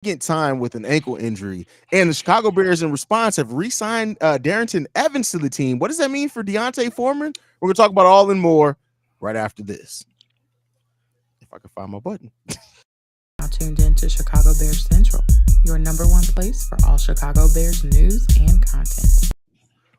time with an ankle injury, and the Chicago Bears, in response, have re-signed Darrington Evans to the team. What does that mean for Deontay Foreman? We're gonna talk about all and more right after this. If I can find my button. Now tuned in to Chicago Bears Central, your number one place for all Chicago Bears news and content.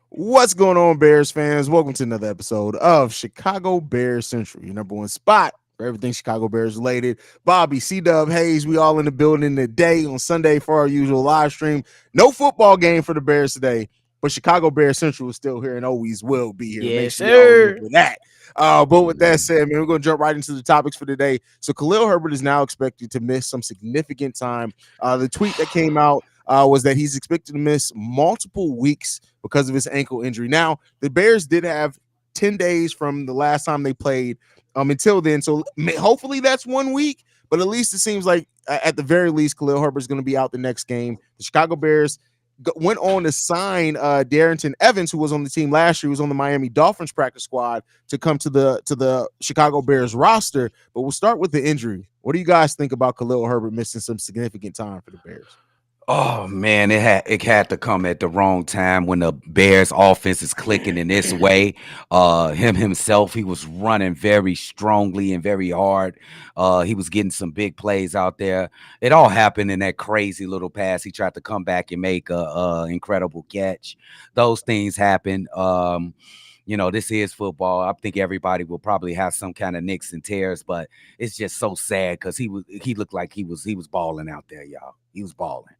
What's going on, Bears fans? Welcome to another episode of Chicago Bears Central, your number one spot for everything Chicago Bears related. Bobby, C-Dub, Haize, we all in the building today on Sunday for our usual live stream. No football game for the Bears today, but Chicago Bears Central is still here and always will be here. Make Yes, sure y'all sir. remember that. But with that said, man, we're going to jump right into the topics for today. So Khalil Herbert is now expected to miss some significant time. The tweet that came out was that he's expected to miss multiple weeks because of his ankle injury. Now, the Bears did have 10 days from the last time they played until then. So hopefully that's 1 week, but at least it seems like at the very least, Khalil Herbert is going to be out the next game. The Chicago Bears went on to sign Darrington Evans, who was on the team last year, who was on the Miami Dolphins practice squad, to come to the Chicago Bears roster. But we'll start with the injury. What do you guys think about Khalil Herbert missing some significant time for the Bears? Oh man, it had to come at the wrong time when the Bears offense is clicking in this way. Him himself, he was running very strongly and very hard. He was getting some big plays out there. It all happened in that crazy little pass. He tried to come back and make a incredible catch. Those things happen. This is football. I think everybody will probably have some kind of nicks and tears, but it's just so sad because he looked like he was balling out there, y'all. He was balling.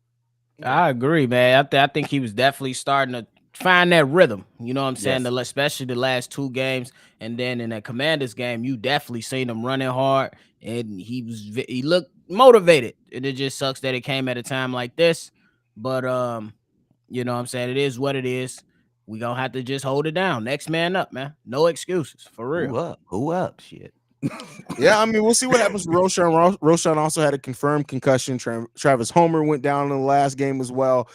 I agree, man. I think he was definitely starting to find that rhythm. You know what I'm saying? Yes. Especially the last two games, and then in that Commanders game, you definitely seen him running hard, and he looked motivated. And it just sucks that it came at a time like this. But you know what I'm saying? It is what it is. We gonna have to just hold it down. Next man up, man. No excuses, for Who real. up? Who up? Shit. Yeah, I mean, we'll see what happens with Roshan. Roshan also had a confirmed concussion. Travis Homer went down in the last game as well.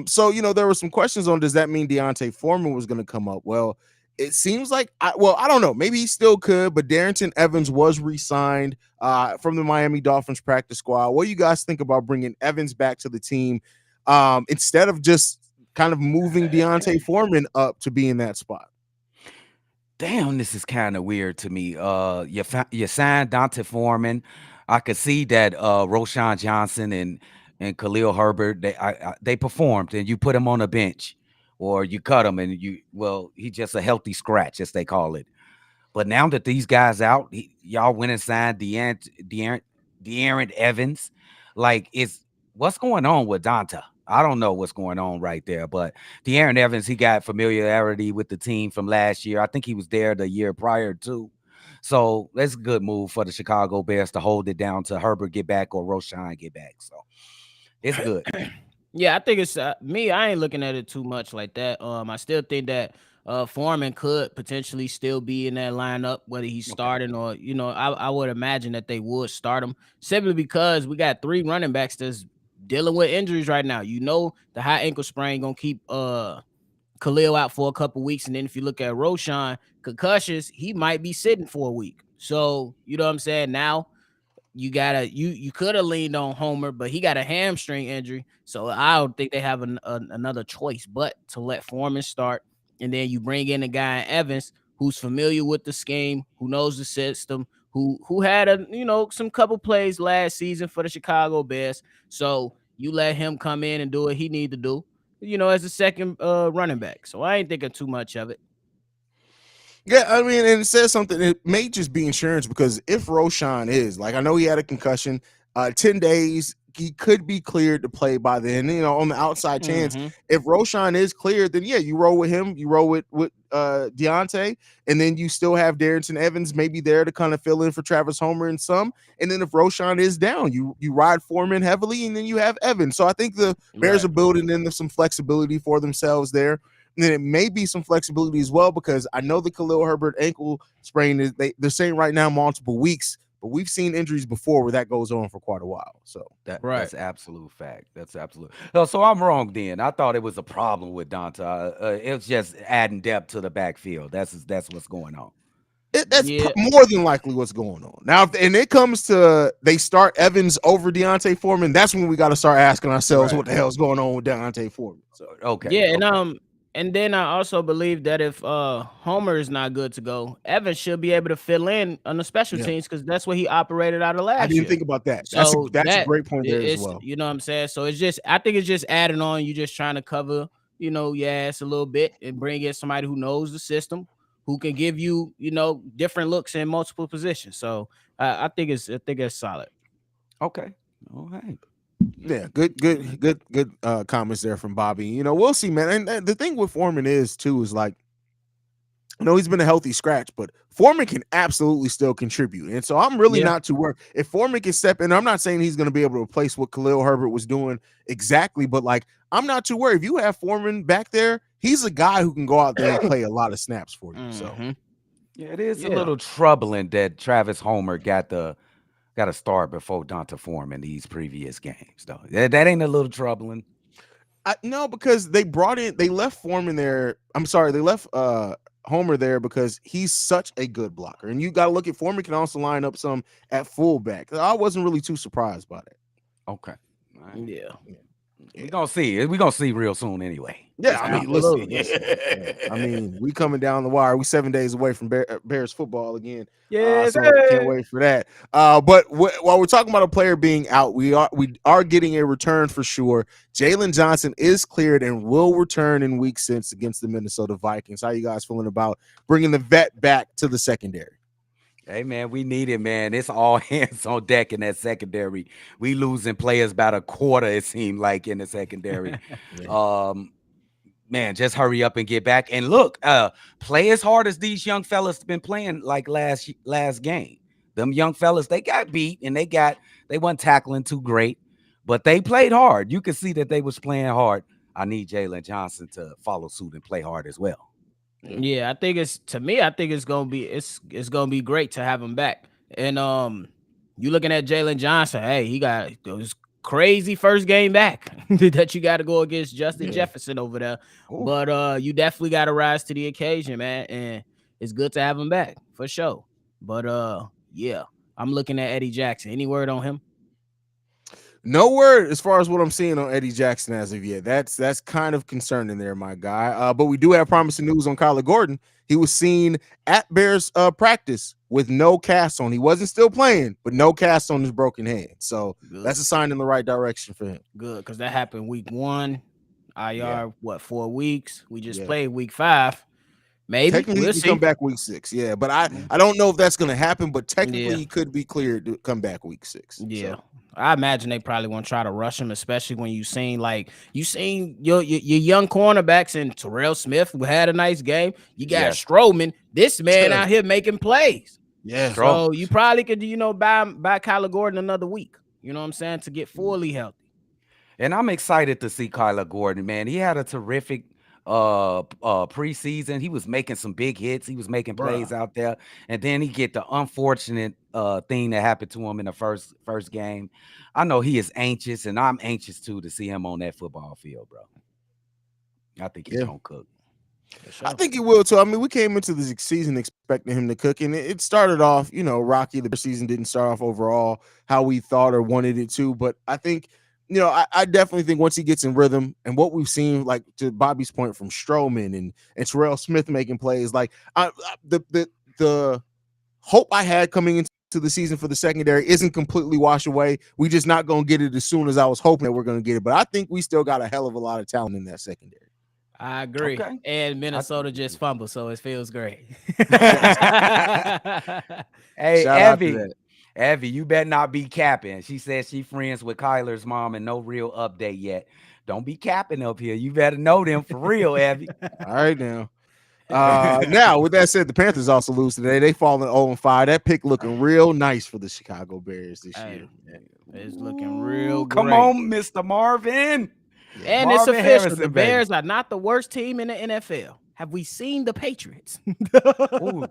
So there were some questions on, does that mean Deontay Foreman was going to come up? Well, it seems like I don't know. Maybe he still could, but Darrington Evans was re-signed from the Miami Dolphins practice squad. What do you guys think about bringing Evans back to the team instead of just kind of moving Deontay Foreman up to be in that spot? Damn, this is kind of weird to me. You signed Dante Foreman. I could see that Roshan Johnson and Khalil Herbert they performed, and you put him on a bench, or you cut him, and he's just a healthy scratch, as they call it. But now that these guys out, y'all went and signed De'Aaron Evans. Like, what's going on with Donta? I don't know what's going on right there, but De'Aaron Evans, he got familiarity with the team from last year. I think he was there the year prior too. So that's a good move for the Chicago Bears to hold it down to Herbert get back or Roshan get back. So it's good. Yeah, I think it's me. I ain't looking at it too much like that. I still think that Foreman could potentially still be in that lineup, whether he's Okay. starting or I would imagine that they would start him simply because we got three running backs that's dealing with injuries right now. The high ankle sprain gonna keep Khalil out for a couple weeks, and then if you look at Roshan concussions, he might be sitting for a week. So you know what I'm saying now you could have leaned on Homer, but he got a hamstring injury, so I don't think they have another choice but to let Foreman start, and then you bring in a guy Evans who's familiar with the scheme, who knows the system, who had some couple plays last season for the Chicago Bears, so you let him come in and do what he need to do, as a second running back. So I ain't thinking too much of it. Yeah, I mean, and it says something. It may just be insurance because if Roshan is, like, I know he had a concussion, 10 days, he could be cleared to play by then. On the outside chance, Mm-hmm. if Roshan is cleared, then yeah, you roll with him. You roll with Deontay, and then you still have Darrington Evans maybe there to kind of fill in for Travis Homer and some. And then if Roshan is down, you ride Foreman heavily, and then you have Evans. So I think the Bears Right. are building in some flexibility for themselves there. And then it may be some flexibility as well because I know the Khalil Herbert ankle sprain is they're saying right now multiple weeks, but we've seen injuries before where that goes on for quite a while. So Right. That's absolute fact. That's absolute. Oh, so I'm wrong then. I thought it was a problem with Donta. It's just adding depth to the backfield. That's what's going on. That's Yeah, more than likely what's going on. Now, and it comes to they start Evans over Deontay Foreman, that's when we got to start asking ourselves Right. what the hell's going on with Deontay Foreman. So, Okay. yeah, Okay. and then I also believe that if Homer is not good to go, Evans should be able to fill in on the special yeah, teams because that's what he operated out of I last didn't year. think about that. So That's a that great point there as it's well. you know what I'm saying. So it's just I think it's just adding on. You just trying to cover your ass a little bit and bring in somebody who knows the system, who can give you different looks in multiple positions. So I think it's solid. Okay. All right. Yeah, good comments there from Bobby. We'll see, man. And the thing with Foreman is too is like, he's been a healthy scratch, but Foreman can absolutely still contribute. And so I'm really Yeah. not too worried. If Foreman can step in, I'm not saying he's going to be able to replace what Khalil Herbert was doing exactly, but like, I'm not too worried. If you have Foreman back there, he's a guy who can go out there and play a lot of snaps for you. So, Mhm. Yeah, it is a Yeah. little troubling that Travis Homer got to start before Donta Foreman these previous games, though. That ain't a little troubling. no, because they left Foreman there. I'm sorry, they left Homer there because he's such a good blocker. And you got to look at Foreman can also line up some at fullback. I wasn't really too surprised by that. Okay. All right. Yeah. We're gonna see. We're gonna see real soon anyway. Yeah, It's I mean, coming. listen. Absolutely. Yeah, I mean, we coming down the wire. We 7 days away from Bears football again. Yes, So can't wait for that. But while we're talking about a player being out, we are getting a return for sure. Jalen Johnson is cleared and will return in Week 6 against the Minnesota Vikings. How you guys feeling about bringing the vet back to the secondary? Hey man, we need it, man. It's all hands on deck in that secondary. We losing players about a quarter, it seemed like, in the secondary. Yeah. Man, just hurry up and get back. And look, play as hard as these young fellas been playing like last game. Them young fellas, they got beat and they weren't tackling too great, but they played hard. You can see that they was playing hard. I need Jalen Johnson to follow suit and play hard as well. Yeah, I think it's gonna be great to have him back. And you looking at Jalen Johnson, hey, he got those crazy first game back that you got to go against Justin Jefferson over there. Oof. But you definitely got to rise to the occasion, man. And it's good to have him back for sure. But yeah, I'm looking at Eddie Jackson. Any word on him? No word as far as what I'm seeing on Eddie Jackson as of yet. That's kind of concerning there, my guy. But we do have promising news on Kyler Gordon. He was seen at Bears practice with no cast on. He wasn't still playing, but no cast on his broken hand. So that's a sign in the right direction for him. Good, because that happened week 1. IR, 4 weeks? We just Yeah. played week 5. Maybe Technically, we'll he see. can come back week 6. Yeah, but I don't know if that's going to happen. But technically, Yeah. he could be cleared to come back week 6. Yeah, So. I imagine they probably won't try to rush him, especially when you seen your young cornerbacks and Terrell Smith who had a nice game. You got Yes. Strowman, this man out here making plays. Yeah. So you probably could buy Kyler Gordon another week. You know what I'm saying, to get fully healthy. And I'm excited to see Kyler Gordon, man. He had a terrific preseason. He was making some big hits. He was making plays out there. And then he get the unfortunate thing that happened to him in the first game. I know he is anxious, and I'm anxious too to see him on that football field, bro. I think he's gonna cook. I think he will too. I mean, we came into the season expecting him to cook, and it started off, rocky. The season didn't start off overall how we thought or wanted it to, but I think, I definitely think once he gets in rhythm, and what we've seen, like to Bobby's point, from Strowman and Terrell Smith making plays, like the hope I had coming into the season for the secondary isn't completely washed away. We just not gonna get it as soon as I was hoping that we're gonna get it, but I think we still got a hell of a lot of talent in that secondary. I agree. Okay. And Minnesota just fumbled, so it feels great. Hey, Shout out to that. Evie, you better not be capping. She says she friends with Kyler's mom and no real update yet. Don't be capping up here. You better know them for real, Evie. All right now. Now, with that said, the Panthers also lose today. They fall in 0-5. That pick looking real nice for the Chicago Bears this year. It's looking real great. Come on, Mr. Marvin. And Marvin it's official. Harrison, The baby. Bears are not the worst team in the NFL. Have we seen the Patriots? Ooh.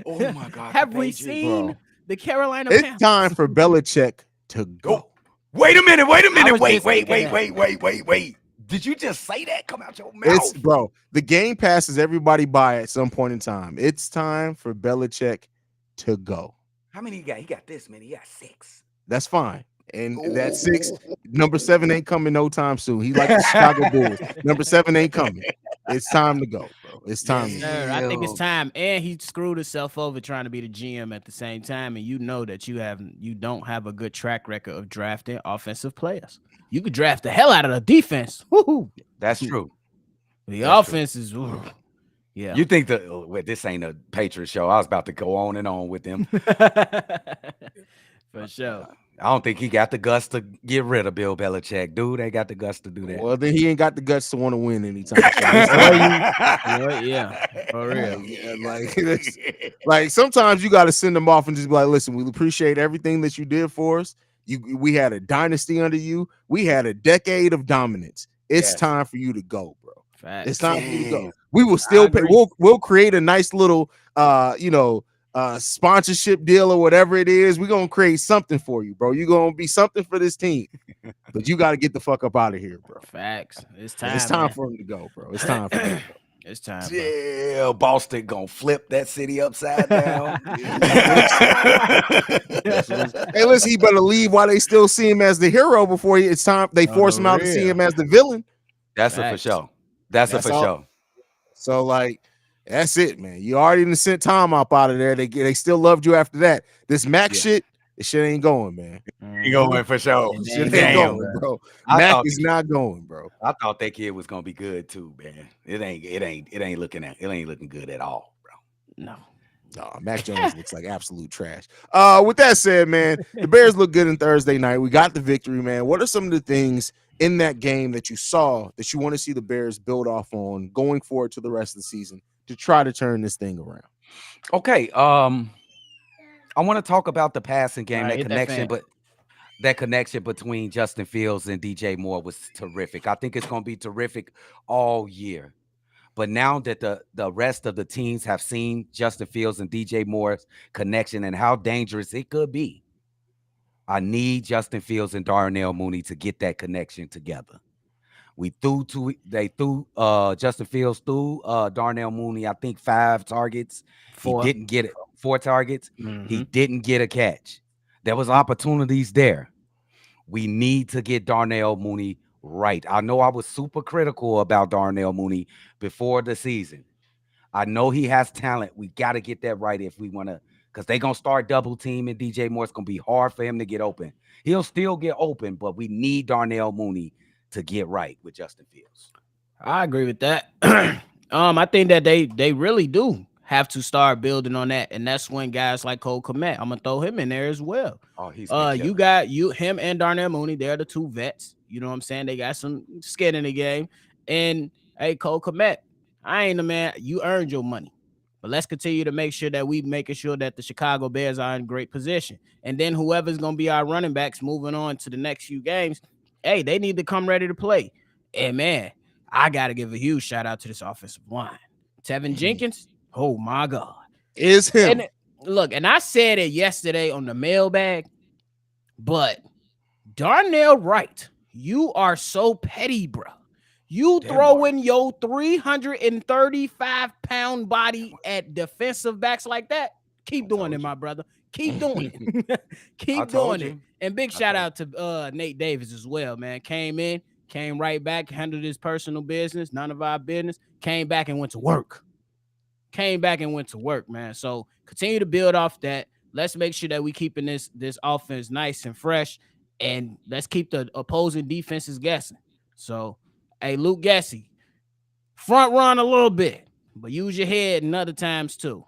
Oh my God. Have the we Patriots, seen bro. the Carolina It's Panthers? time for Belichick to go. Wait a minute. I was Wait. just thinking that. Wait. Did you just say that? Come out your It's mouth. bro. The game passes everybody by at some point in time. It's time for Belichick to go. How many he got? He got this many. He got 6. That's fine. And that 6, Ooh. number 7 ain't coming no time soon. He like the Chicago Bulls. Number 7 ain't coming. It's time to go, bro. It's time to Yes, go. sir. I think it's Damn. time. And he screwed himself over trying to be the GM at the same time. And you know that you don't have a good track record of drafting offensive players. You could draft the hell out of the defense. Woo-hoo. That's true. The That's true. offense is yeah. You think well, this ain't a Patriot show. I was about to go on and on with them. For sure. I don't think he got the guts to get rid of Bill Belichick. Dude, they got the guts to do that. Well, then he ain't got the guts to want to win anytime soon. Yeah, for real. Like sometimes you got to send them off and just be like, listen, we appreciate everything that you did for us. We had a dynasty under you. We had a decade of dominance. It's time for you to go, bro. Facts. It's time for you to go. We will still pay. We'll create a nice little sponsorship deal or whatever it is. We're gonna create something for you, bro. You're gonna be something for this team. But you got to get the fuck up out of here, bro. Facts. It's time. It's time man. for him to go, bro. It's time for him to go. It's time. Bro. Yeah, Boston gonna flip that city upside down. Hey, listen, he better leave while they still see him as the hero before it's time. They force him out to see him as the villain. That's a for sure. That's a for sure. So like, that's it, man. You already done sent Tom up out of there. They still loved you after that. This Mac shit, this shit ain't going, man. He going for sure. Shit ain't going, bro. Mac is not going, bro. I thought that kid was gonna be good too, man. It ain't looking good at all, bro. No. No, Mac Jones looks like absolute trash. With that said, man, the Bears look good on Thursday night. We got the victory, man. What are some of the things in that game that you saw that you want to see the Bears build off on going forward to the rest of the season to try to turn this thing around? Okay, I want to talk about the passing game, Right, that connection, but that connection between Justin Fields and DJ Moore was terrific. I think it's going to be terrific all year. But now that the rest of the teams have seen Justin Fields and DJ Moore's connection and how dangerous it could be, I need Justin Fields and Darnell Mooney to get that connection together. They threw Justin Fields threw Darnell Mooney, I think 5 targets. He didn't get it. 4 targets. Mm-hmm. He didn't get a catch. There was opportunities there. We need to get Darnell Mooney right. I know I was super critical about Darnell Mooney before the season. I know he has talent. We got to get that right if we want to, because they're going to start double teaming DJ Moore. It's going to be hard for him to get open. He'll still get open, but we need Darnell Mooney to get right with Justin Fields. I agree with that. I think that they really do have to start building on that, and that's when guys like Cole Kmet, I'm gonna throw him in there as well. Oh, he's you got him and Darnell Mooney. They're the 2 vets. You know what I'm saying? They got some skin in the game. And hey, Cole Kmet, I ain't the man. You earned your money, but let's continue to make sure that we making sure that the Chicago Bears are in great position. And then whoever's gonna be our running backs moving on to the next few games, hey, they need to come ready to play. And man, I gotta give a huge shout out to this offensive line. Tevin Jenkins. Oh my God, is him. And look, and I said it yesterday on the mailbag, but Darnell Wright, you are so petty, bro. You throwing your 335-pound body at defensive backs like that. Keep doing it, my brother. Keep doing it. Keep doing it. And big shout out to Nate Davis as well, man. Came right back, handled his personal business, none of our business. Came back and went to work. Man. So continue to build off that. Let's make sure that we keeping this offense nice and fresh, and let's keep the opposing defenses guessing. So, hey, Luke Gessie, front run a little bit, but use your head and other times too.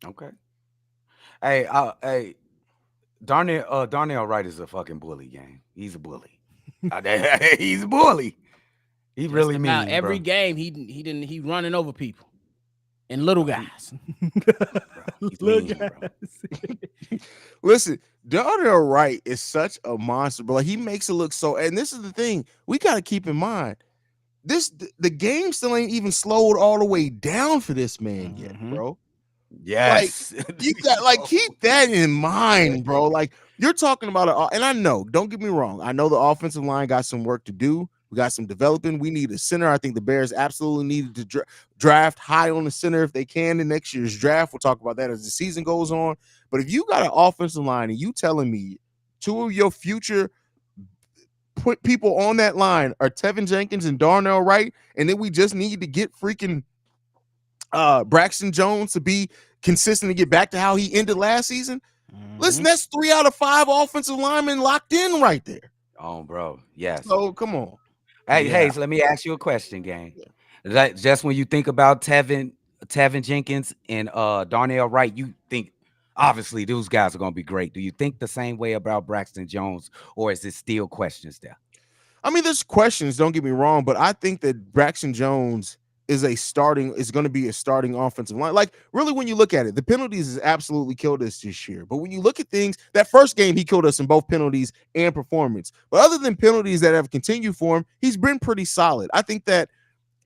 Okay. Hey, Darnell Wright is a fucking bully, gang. He's a bully. He's a bully. He really mean every game he running over people. And little guys. Listen, Darnell Wright is such a monster, bro. Like, he makes it look so. And this is the thing we got to keep in mind. The game still ain't even slowed all the way down for this man yet, bro. Yes, like, you got keep that in mind, bro. Like, you're talking about and I know. Don't get me wrong. I know the offensive line got some work to do. We We got some developing. We need a center. I think the Bears absolutely needed to draft high on the center if they can in next year's draft. We'll talk about that as the season goes on. But if you got an offensive line and you telling me two of your future people on that line are Tevin Jenkins and Darnell Wright, and then we just need to get freaking Braxton Jones to be consistent and get back to how he ended last season. Listen, that's 3 out of 5 offensive linemen locked in right there. Oh, bro. Yes. So come on. Hey, Haize, let me ask you a question, gang. That just when you think about Tevin Jenkins and Darnell Wright, you think obviously those guys are going to be great. Do you think the same way about Braxton Jones, or is it still questions there? I mean, there's questions, don't get me wrong, but I think that Braxton Jones is going to be a starting offensive line. Like, really, when you look at it, the penalties has absolutely killed us this year. But when you look at things, that first game, he killed us in both penalties and performance. But other than penalties that have continued for him, he's been pretty solid. I think that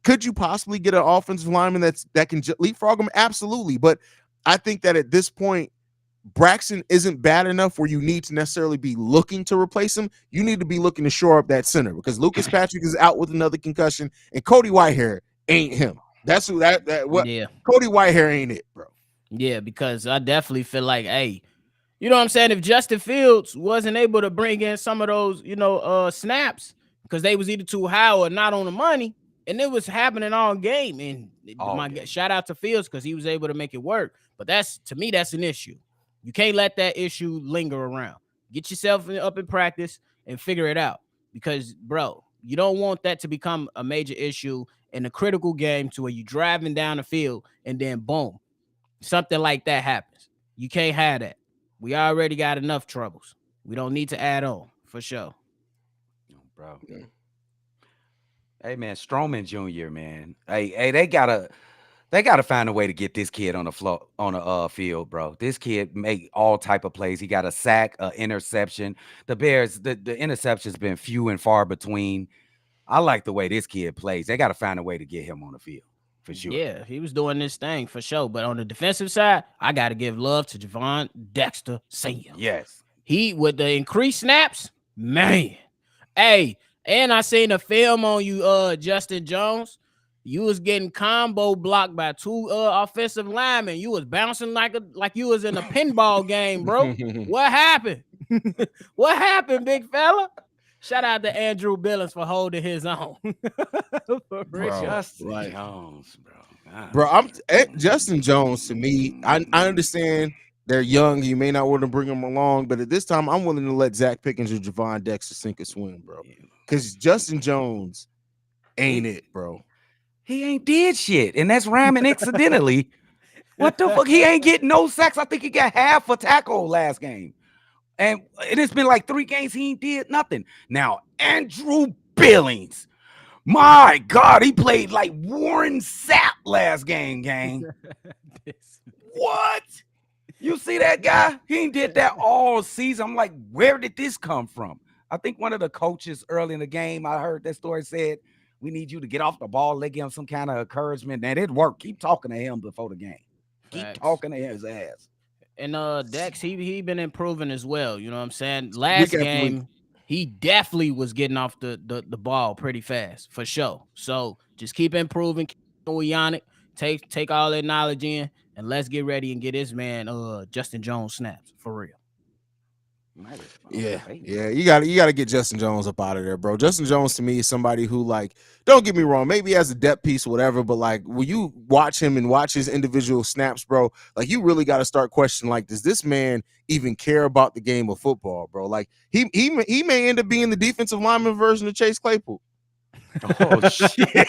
could you possibly get an offensive lineman that can leapfrog him? Absolutely. But I think that at this point, Braxton isn't bad enough where you need to necessarily be looking to replace him. You need to be looking to shore up that center because Lucas Patrick is out with another concussion and Cody Whitehair ain't him. That's who what Cody Whitehair ain't it, bro. Yeah, because I definitely feel like, hey, you know what I'm saying? If Justin Fields wasn't able to bring in some of those, snaps because they was either too high or not on the money, and it was happening all game. And shout out to Fields because he was able to make it work. But to me, that's an issue. You can't let that issue linger around. Get yourself up in practice and figure it out because, bro, you don't want that to become a major issue in a critical game to where you're driving down the field and then boom, something like that happens. You can't have that. We already got enough troubles. We don't need to add on for sure. Bro. Hey, man, Strowman Jr., man. Hey, they gotta find a way to get this kid on the floor, on the field, bro. This kid make all type of plays. He got a sack, interception. The Bears, the interception's been few and far between. I like the way this kid plays. They got to find a way to get him on the field for sure. Yeah, he was doing this thing for sure. But on the defensive side, I got to give love to Javon Dexter Sr. Yes. He, with the increased snaps, man. Hey, and I seen a film on you, Justin Jones. You was getting combo blocked by 2 offensive linemen. You was bouncing like you was in a pinball game, bro. What happened? What happened, big fella? Shout out to Andrew Billings for holding his own. Justin Jones, bro. Bro, Justin Jones, to me, I understand they're young. You may not want to bring them along, but at this time, I'm willing to let Zach Pickens or Javon Dexter sink or swim, bro. Because Justin Jones ain't it, bro. He ain't did shit, and that's ramming accidentally. What the fuck? He ain't getting no sacks. I think he got half a tackle last game. And it's been like 3 games he ain't did nothing. Now, Andrew Billings. My God, he played like Warren Sapp last game, gang. What? You see that guy? He ain't did that all season. I'm like, where did this come from? I think one of the coaches early in the game, I heard that story, said, we need you to get off the ball. Let give him some kind of encouragement. And it worked. Keep talking to him before the game. Keep talking to his ass. And Dex, he been improving as well. You know what I'm saying? Last game, he definitely was getting off the ball pretty fast for sure. So just keep improving, keep going on it. Take all that knowledge in, and let's get ready and get this man Justin Jones snaps for real. Yeah. You gotta get Justin Jones up out of there, bro. Justin Jones to me is somebody who, like, don't get me wrong, maybe as a depth piece or whatever, but like when you watch him and watch his individual snaps, bro, like you really got to start questioning, like, does this man even care about the game of football, bro? Like he may end up being the defensive lineman version of Chase Claypool. Oh shit!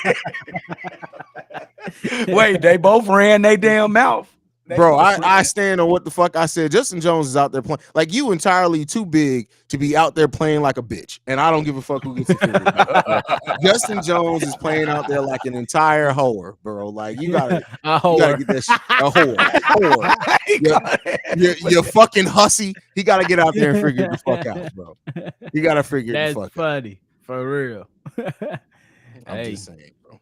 Wait, they both ran their damn mouth. Bro, I stand on what the fuck I said. Justin Jones is out there playing like you entirely too big to be out there playing like a bitch. And I don't give a fuck who gets the Justin Jones is playing out there like an entire whore, bro. Like you gotta get that shit. A whore. You're fucking hussy. He gotta get out there and figure the fuck out, bro. You gotta figure the fuck out. That's funny. For real. I'm just saying, bro.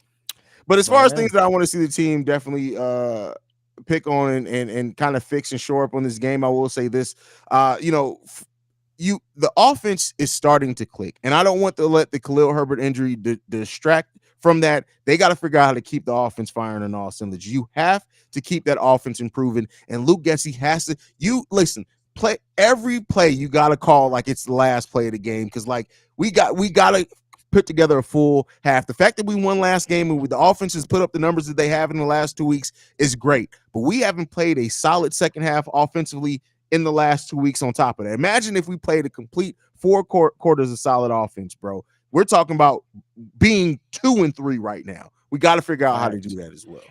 But as far as things that I want to see the team definitely pick on and kind of fix and shore up on this game, I will say this, the offense is starting to click, and I don't want to let the Khalil Herbert injury distract from that. They got to figure out how to keep the offense firing on all cylinders. You have to keep that offense improving, and Luke Getsy has to. You listen, play every play. You got to call like it's the last play of the game because like we got to put together a full half. The fact that we won last game and with the offense has put up the numbers that they have in the last 2 weeks is great, but we haven't played a solid second half offensively in the last 2 weeks on top of that. Imagine if we played a complete four quarters of solid offense, bro. We're talking about being 2-3 right now. We got to figure out how to do that as well.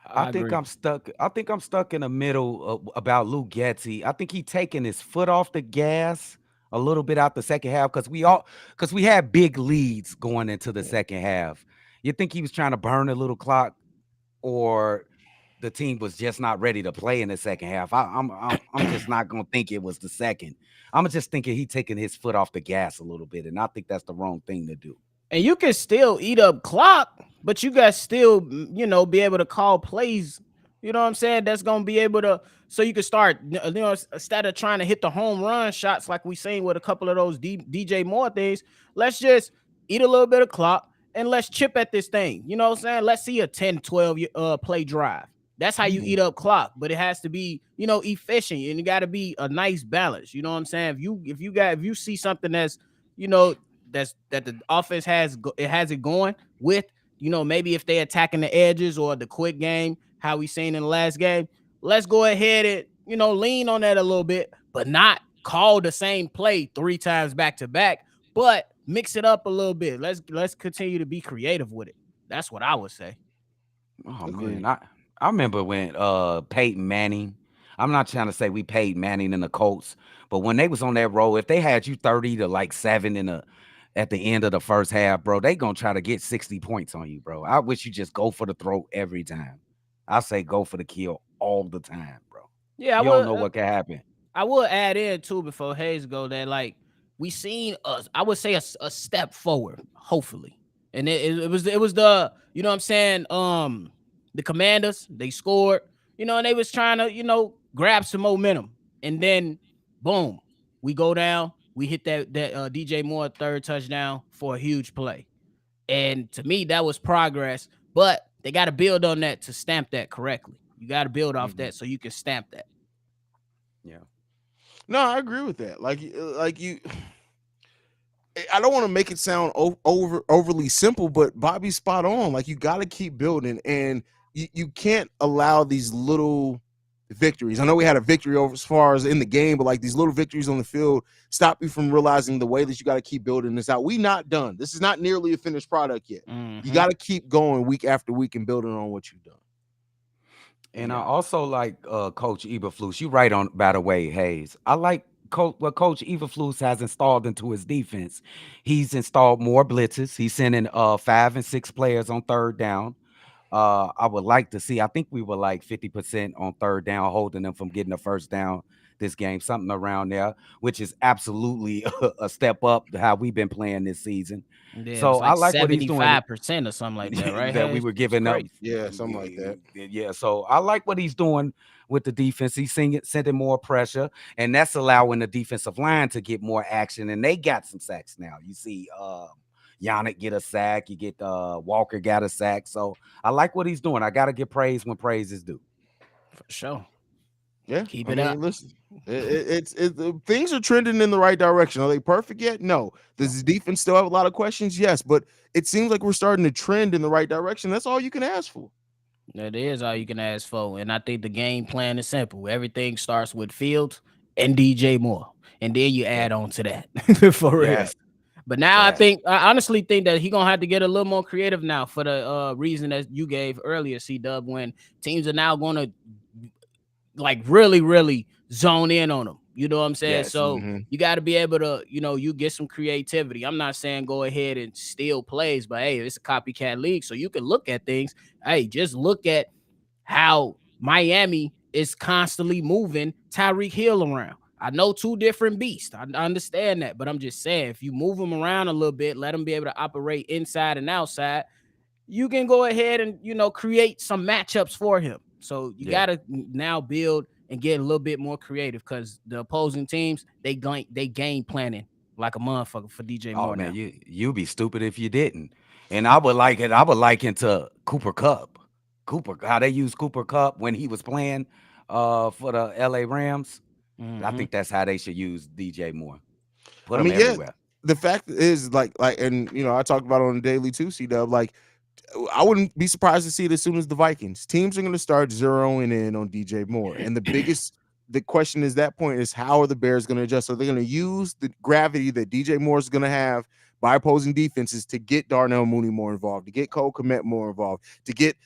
I I think agree. I'm stuck. I think I'm stuck in the middle about Luke Getsy. I think he taking his foot off the gas a little bit out the second half because we had big leads going into the Yeah. second half. You think he was trying to burn a little clock, or the team was just not ready to play in the second half? I'm just not gonna think it was the second. I'm just thinking he taking his foot off the gas a little bit, and I think that's the wrong thing to do. And you can still eat up clock, but you guys still, be able to call plays. You know what I'm saying? That's gonna be able to, so you can start, instead of trying to hit the home run shots like we seen with a couple of those DJ Moore things. Let's just eat a little bit of clock and let's chip at this thing. You know what I'm saying? Let's see a 10, 12 play drive. That's how you Mhm. eat up clock, but it has to be, efficient, and it got to be a nice balance. You know what I'm saying? If you see something that's, you know, that the offense has it going with, maybe if they attacking the edges or the quick game, how we seen in the last game, let's go ahead and, lean on that a little bit, but not call the same play 3 times back to back, but mix it up a little bit. Let's continue to be creative with it. That's what I would say. Oh man, Agreed. I remember when Peyton Manning. I'm not trying to say we paid Manning and the Colts, but when they was on that roll, if they had you 30 to like 7 in the at the end of the first half, bro, they gonna try to get 60 points on you, bro. I wish you just go for the throat every time. I say go for the kill all the time, bro. Yeah, I You don't would. know what can happen. I will add in too before Hayes go that like we seen us. I would say a step forward, hopefully, and it was the, what I'm saying, the Commanders, they scored, and they was trying to, grab some momentum, and then boom, we go down, we hit that DJ Moore third touchdown for a huge play, and to me that was progress, but they got to build on that to stamp that correctly. You got to build off Mhm. that so you can stamp that. Yeah. No, I agree with that. Like you, I don't want to make it sound overly simple, but Bobby's spot on. Like you got to keep building, and you can't allow these little victories. I know we had a victory over as far as in the game, but like these little victories on the field stop you from realizing the way that you got to keep building this out. We not done. This is not nearly a finished product yet. You Mm-hmm. got to keep going week after week and building on what you've done. And I Yeah. also like Coach Eberflus. You right on, by the way, Hayes. I like what Coach Eberflus has installed into his defense. He's installed more blitzes. He's sending 5 and 6 players on third down. I would like to see. I think we were like 50% on third down, holding them from getting a first down this game, something around there, which is absolutely a step up to how we've been playing this season. Yeah, it So was I like like what he's doing. 75% or something like that, right? That we Hey, were it's giving up. crazy. Yeah, something like that. Yeah, so I like what he's doing with the defense. He's sending more pressure, and that's allowing the defensive line to get more action. And they got some sacks now. You see, Yannick get a sack. You get Walker got a sack. So I like what he's doing. I got to give praise when praise is due. For sure. Yeah, Keep I it up. mean, listen, things are trending in the right direction. Are they perfect yet? No. Does the defense still have a lot of questions? Yes, but it seems like we're starting to trend in the right direction. That's all you can ask for. That is all you can ask for. And I think the game plan is simple. Everything starts with Fields and DJ Moore. And then you Yeah. add on to that. For real. Yes. But now Yes. I honestly think that he gonna have to get a little more creative now for the reason that you gave earlier, C Dub, when teams are now gonna like really, really zone in on them. You know what I'm saying? Yes. So Mm-hmm. you got to be able to, you get some creativity. I'm not saying go ahead and steal plays, but hey, it's a copycat league. So you can look at things. Hey, just look at how Miami is constantly moving Tyreek Hill around. I know two different beasts. I understand that, but I'm just saying if you move them around a little bit, let them be able to operate inside and outside, you can go ahead and create some matchups for him. So you Yeah. got to now build and get a little bit more creative because the opposing teams they game planning like a motherfucker for DJ Oh Moore man, now. you be stupid if you didn't. And I would like it. I would liken to Cooper Cup. Cooper, how they use Cooper Cup when he was playing for the LA Rams. I Mm-hmm. think that's how they should use DJ Moore. Put I him mean, yeah, everywhere. the fact is and I talked about it on the daily too, C-Dub, like I wouldn't be surprised to see it as soon as the Vikings. Teams are going to start zeroing in on DJ Moore. And the question is that point is how are the Bears going to adjust? So they're going to use the gravity that DJ Moore is going to have by opposing defenses to get Darnell Mooney more involved, to get Cole Kmet more involved, to get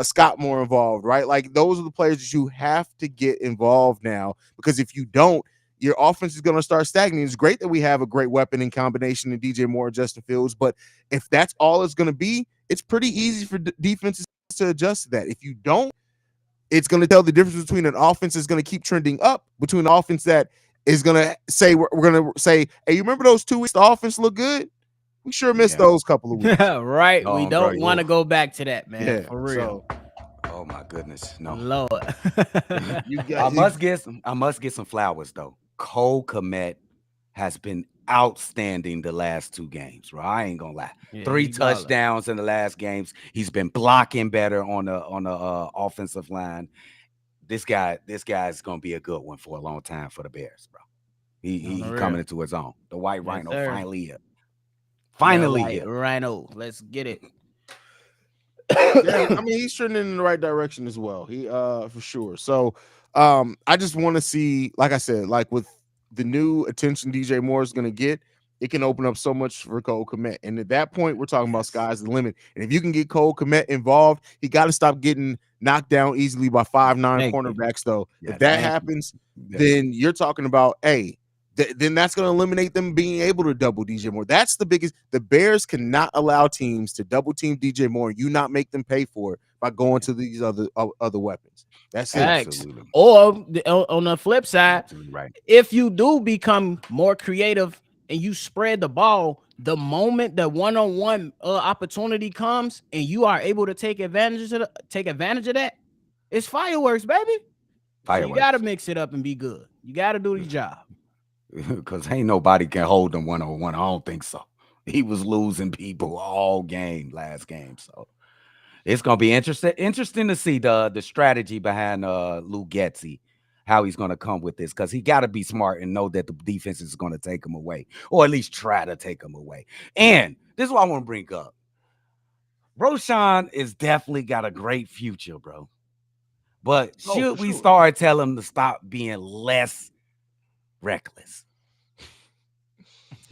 Scott more involved, right? Like those are the players that you have to get involved now, because if you don't, your offense is going to start stagnating. It's great that we have a great weapon in combination in DJ Moore and Justin Fields, but if that's all it's going to be, it's pretty easy for defenses to adjust to that. If you don't, it's going to tell the difference between an offense that's going to keep trending up, between an offense that is going to say, we're going to say, hey, you remember those 2 weeks the offense looked good? We sure missed Yeah. those couple of weeks. Right. We No, bro. don't want to go back to that, man. Yeah, For real. so Oh my goodness, no. Lord. you I got must get some flowers though. Cole Kmet has been outstanding the last 2 games, bro. I ain't gonna lie. Yeah, 3 he ballin'. touchdowns in the last games. He's been blocking better on the offensive line. This guy is gonna be a good one for a long time for the Bears, bro. He On the coming real. into his own. The white Yes, rhino sir. finally here. The Finally white here. rhino. Let's get it. yeah, I mean, he's trending in the right direction as well. He for sure. So I just want to see, like I said, like with the new attention DJ Moore is going to get, it can open up so much for Cole Kmet. And at that point, we're talking about Yes. sky's the limit. And if you can get Cole Kmet involved, he got to stop getting knocked down easily by 5'9" Thank you. cornerbacks, though. Yes. If that Thank you. happens, Yes. then you're talking about, hey, then that's going to eliminate them being able to double DJ Moore. That's the biggest. The Bears cannot allow teams to double team DJ Moore. You not make them pay for it by going to these other weapons. That's it. Facts. Absolutely. Or on the flip side, Absolutely right. if you do become more creative and you spread the ball, the moment the one-on-one opportunity comes and you are able to take advantage of that, it's fireworks, baby. So Fireworks. you gotta mix it up and be good. You gotta do the job. Because ain't nobody can hold him 1-on-1. I don't think so. He was losing people all game last game. So it's gonna be interesting to see the strategy behind Lou Getzey, how he's gonna come with this, because he gotta be smart and know that the defense is gonna take him away, or at least try to take him away. And this is what I want to bring up. Roshan is definitely got a great future, bro. But should we start telling him to stop being less reckless?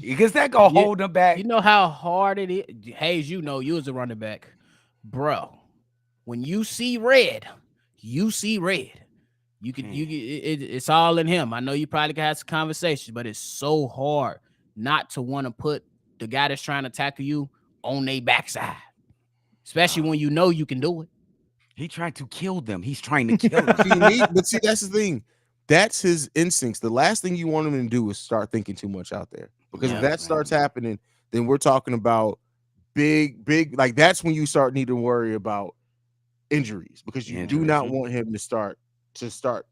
Because that gonna hold him back. You know how hard it is. Haize, you know, you was a running back, bro. When you see red, you see red. It's all in him. I know you probably can have some conversations, but it's so hard not to want to put the guy that's trying to tackle you on their backside, especially when you know you can do it. He tried to kill them. He's trying to kill them. See, that's the thing. That's his instincts. The last thing you want him to do is start thinking too much out there. Because if that starts happening, then we're talking about big, like that's when you start needing to worry about injuries, because you do not want him to start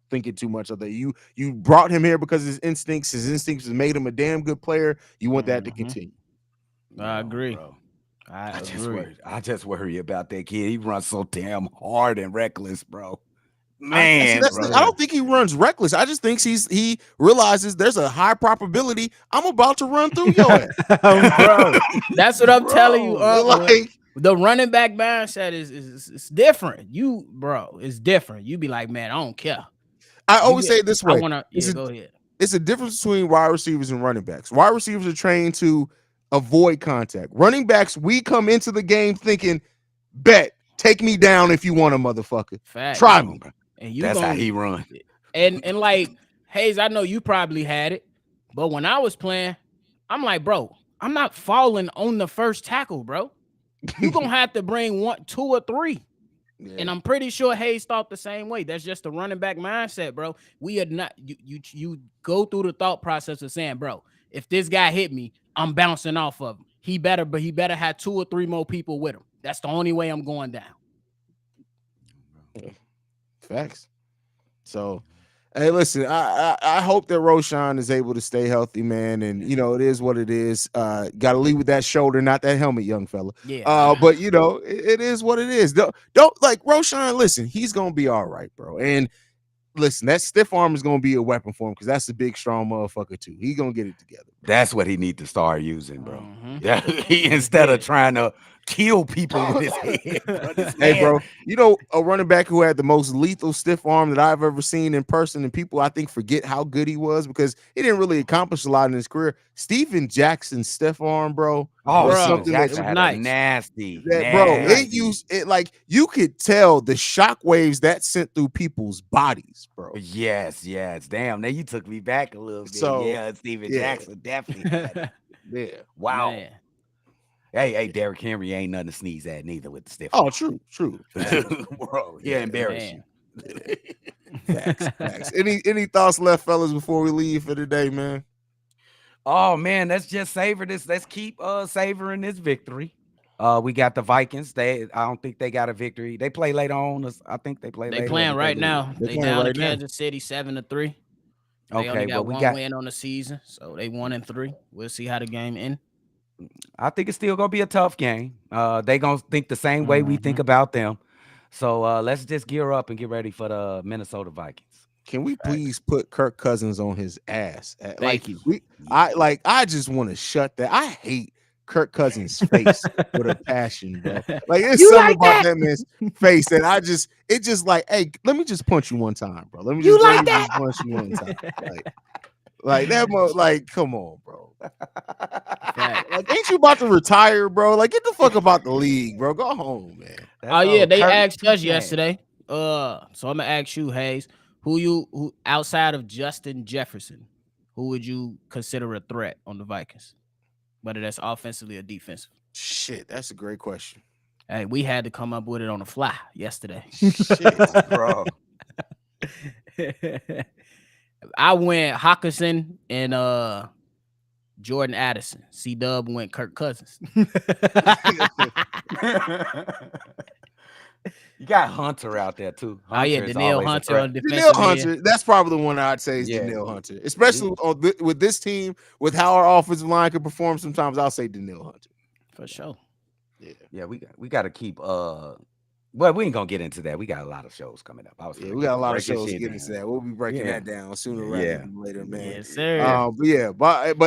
thinking too much of that. You brought him here because his instincts has made him a damn good player. You want that to continue. I agree. Bro. I just worry about that kid. He runs so damn hard and reckless, bro. Man, I don't think he runs reckless. I just think he realizes there's a high probability I'm about to run through your ass. Bro, that's what I'm telling you. Like, the running back mindset is different. It's different. You be like, man, I don't care. I always say it this way. Go ahead. It's a difference between wide receivers and running backs. Wide receivers are trained to avoid contact. Running backs, we come into the game thinking, bet, take me down if you want a motherfucker. Facts. Try me. And that's how he run. And like, Haize, I know you probably had it, but when I was playing, I'm like, bro, I'm not falling on the first tackle, bro. You're gonna have to bring 1, 2, or 3. Yeah. And I'm pretty sure Haize thought the same way. That's just the running back mindset, bro. We are not you go through the thought process of saying, bro, if this guy hit me, I'm bouncing off of him. He better have 2 or 3 more people with him. That's the only way I'm going down. Facts. So, hey, listen, I hope that Roshan is able to stay healthy, man. And it is what it is. Got to leave with that shoulder, not that helmet, young fella. Yeah. But it is what it is. Don't like Roshan. Listen, he's gonna be all right, bro. And listen, that stiff arm is gonna be a weapon for him because that's a big, strong motherfucker too. He gonna get it together. That's what he need to start using, bro. Mhm. Yeah, instead of trying to kill people with his head. Bro, this Hey, man- bro, a running back who had the most lethal stiff arm that I've ever seen in person, and people I think forget how good he was because he didn't really accomplish a lot in his career. Steven Jackson's stiff arm, bro, Oh, was Bro, Steven something Jackson was had nice. a nasty, it like you could tell the shock waves that sent through people's bodies, bro. Yes. Damn, now you took me back a little bit. So, Yeah, Steven yeah. Jackson definitely had it. Yeah. Wow. Man. Hey, Derrick Henry ain't nothing to sneeze at neither with the stiff. Oh, arm. true. Bro, yeah, embarrass Man. you. Facts. Any thoughts left, fellas, before we leave for today, man? Oh man, let's just savor this. Let's keep savoring this victory. We got the Vikings. I don't think they got a victory. They play later on. I think they play They later. playing right now. They They playing down right to now. Kansas City 7-3. They Okay, only got well, one win on the season, so they 1-3. We'll see how the game ends. I think it's still gonna be a tough game. They gonna think the same way we think about them. So let's just gear up and get ready for the Minnesota Vikings. Can we please put Kirk Cousins on his ass? Thank you. I just want to shut that. I hate Kirk Cousins' face with a passion, bro. Like there's something about that man's face that it just like, hey, let me just punch you one time, bro. Let me just punch you one time. Like that, like, come on, bro. Like, ain't you about to retire, bro? Like, get the fuck about the league, bro. Go home, man. They asked us yesterday. So I'm gonna ask you, Haize, who outside of Justin Jefferson, who would you consider a threat on the Vikings? Whether that's offensively or defensive. Shit, that's a great question. Hey, we had to come up with it on the fly yesterday. Shit, bro. I went Hawkinson and Jordan Addison. C-Dub went Kirk Cousins. You got Hunter out there too. Danielle Hunter on defensive. Danielle Hunter, that's probably the one I'd say is Danielle Hunter, especially with this team, with how our offensive line can perform. Sometimes I'll say Danielle Hunter for sure. Yeah, we got to keep. Well, we ain't gonna get into that. We got a lot of shows coming up. We got a lot of shows to get into that. We'll be breaking that down sooner rather than later, man. Yes, sir. But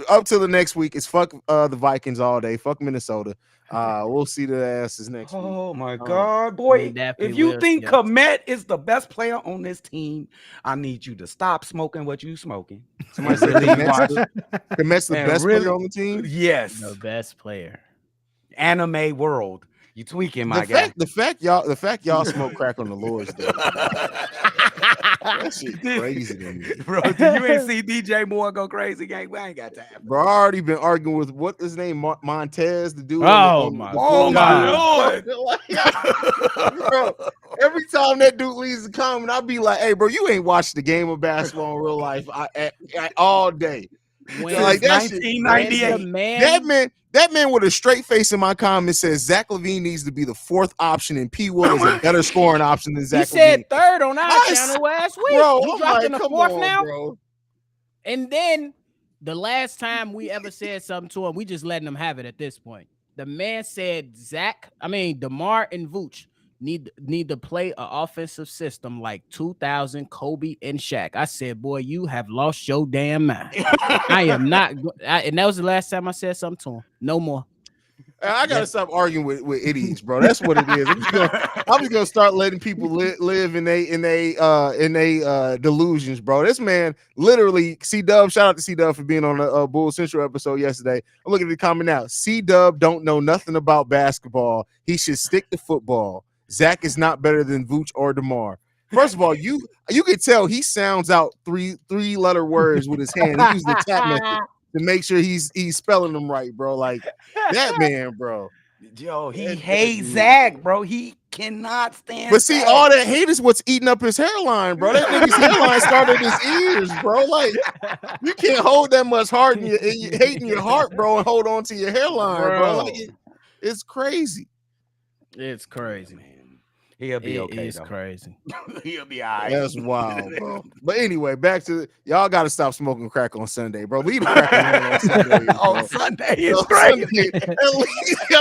up to the next week, it's fuck the Vikings all day. Fuck Minnesota. We'll see the asses next week. Oh my God, boy! If you think Komet is the best player on this team, I need you to stop smoking what you smoking. Somebody said Komet's the best player on the team. Yes, the best player. Anime world. You tweaking, my guy. The fact y'all smoke crack on the Lord's Day. That shit crazy to me. Bro, you ain't see DJ Moore go crazy, gang? We ain't got time. Bro, I already been arguing with what his name, Montez, the dude. Oh my Lord. Bro, every time that dude leaves the comment, I'll be like, hey, bro, you ain't watched the game of basketball in real life all day. Like that 1998. That man with a straight face in my comments says Zach LaVine needs to be the fourth option and P. Will is a better scoring option than Zach LaVine. He said third on our channel last week. Bro, you dropped in the fourth now? Bro. And then the last time we ever said something to him, we just letting him have it at this point. The man said DeMar and Vooch need to play an offensive system like 2000 Kobe and Shaq. I said, boy, you have lost your damn mind. I am not. And that was the last time I said something to him. No more. I gotta stop arguing with idiots, bro. That's what it is. I'm just gonna start letting people live in they delusions, bro. This man literally, C-Dub. Shout out to C-Dub for being on the Bull Central episode yesterday. I'm looking at the comment now. C-Dub don't know nothing about basketball. He should stick to football. Zach is not better than Vooch or DeMar. First of all, you can tell he sounds out three-letter words with his hand. He uses the tap method to make sure he's spelling them right, bro. Like that man, bro. Yo, he hates Zach, bro. He cannot stand. But see, all that hate is what's eating up his hairline, bro. That nigga's hairline started his ears, bro. Like you can't hold that much heart in your hate in your heart, bro, and hold on to your hairline, bro. Like, it's crazy. It's crazy, man. He'll be It okay is though. crazy. He'll be all right. That's wild, bro. But anyway, back to y'all got to stop smoking crack on Sunday, bro. Leave the crack alone on Sunday, On bro. Sunday is On crazy. Sunday, at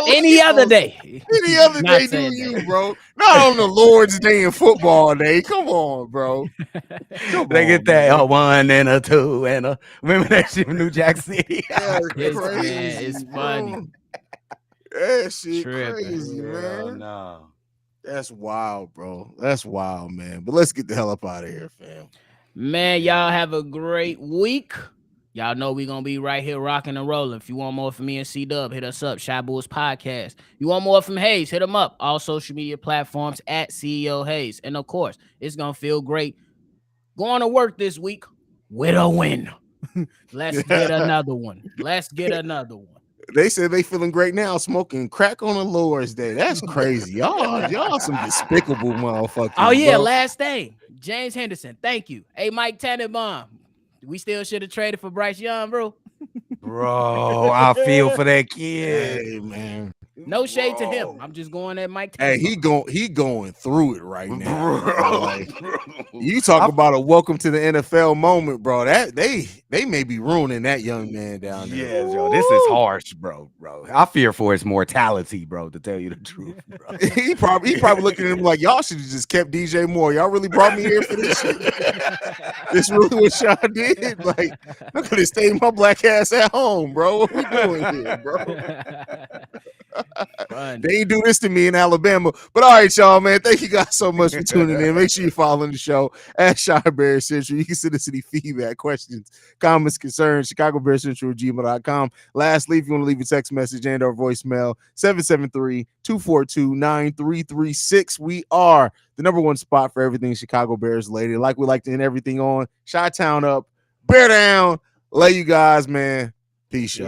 Any least other on- day. Any other Not day, do Sunday. you, bro? Not on the Lord's Day and football day. Come on, bro. Come They on, get that man. a 1 and a 2 and a. Remember that shit from New Jack City? That's It's, man, crazy, it's bro. funny. That shit Tripping. crazy, Hell man. no. That's wild, bro. That's wild, man. But let's get the hell up out of here, fam. Man, y'all have a great week. Y'all know we're going to be right here rocking and rolling. If you want more from me and C-Dub, hit us up, Shy Bulls Podcast. You want more from Haize, hit him up. All social media platforms at CEO Haize. And, of course, it's going to feel great going to work this week with a win. Let's get another one. Let's get another one. They said they feeling great now, smoking crack on the Lord's Day. That's crazy. Y'all some despicable motherfuckers. Oh, yeah, bro. last thing. James Henderson, thank you. Hey, Mike Tannenbaum, we still should have traded for Bryce Young, bro. Bro, I feel for that kid. Hey, man. No shade to him. Bro. I'm just going at Mike Hey, Tannenbaum. he going through it right now. Bro. Like, you talk about a welcome to the NFL moment, bro. That they may be ruining that young man down there. Yes, yo, this is harsh, bro. I fear for his mortality, bro, to tell you the truth, bro. he probably looking at him like, y'all should have just kept DJ Moore. Y'all really brought me here for this shit. This really what y'all did? Like, I could have stayed my black ass at home, bro. What we doing here, bro? They ain't do this to me in Alabama. But all right, y'all, man. Thank you guys so much for tuning in. Make sure you follow the show at Shy Bear Central. You can send us any feedback, questions, comments, concerns, ChicagoBearCentral@gmail.com. Lastly, if you want to leave a text message and or voicemail, 773-242-9336. We are the number one spot for everything Chicago Bears related. Like we like to end everything on Chi-Town up, Bear down. Love you guys, man. Peace, y'all.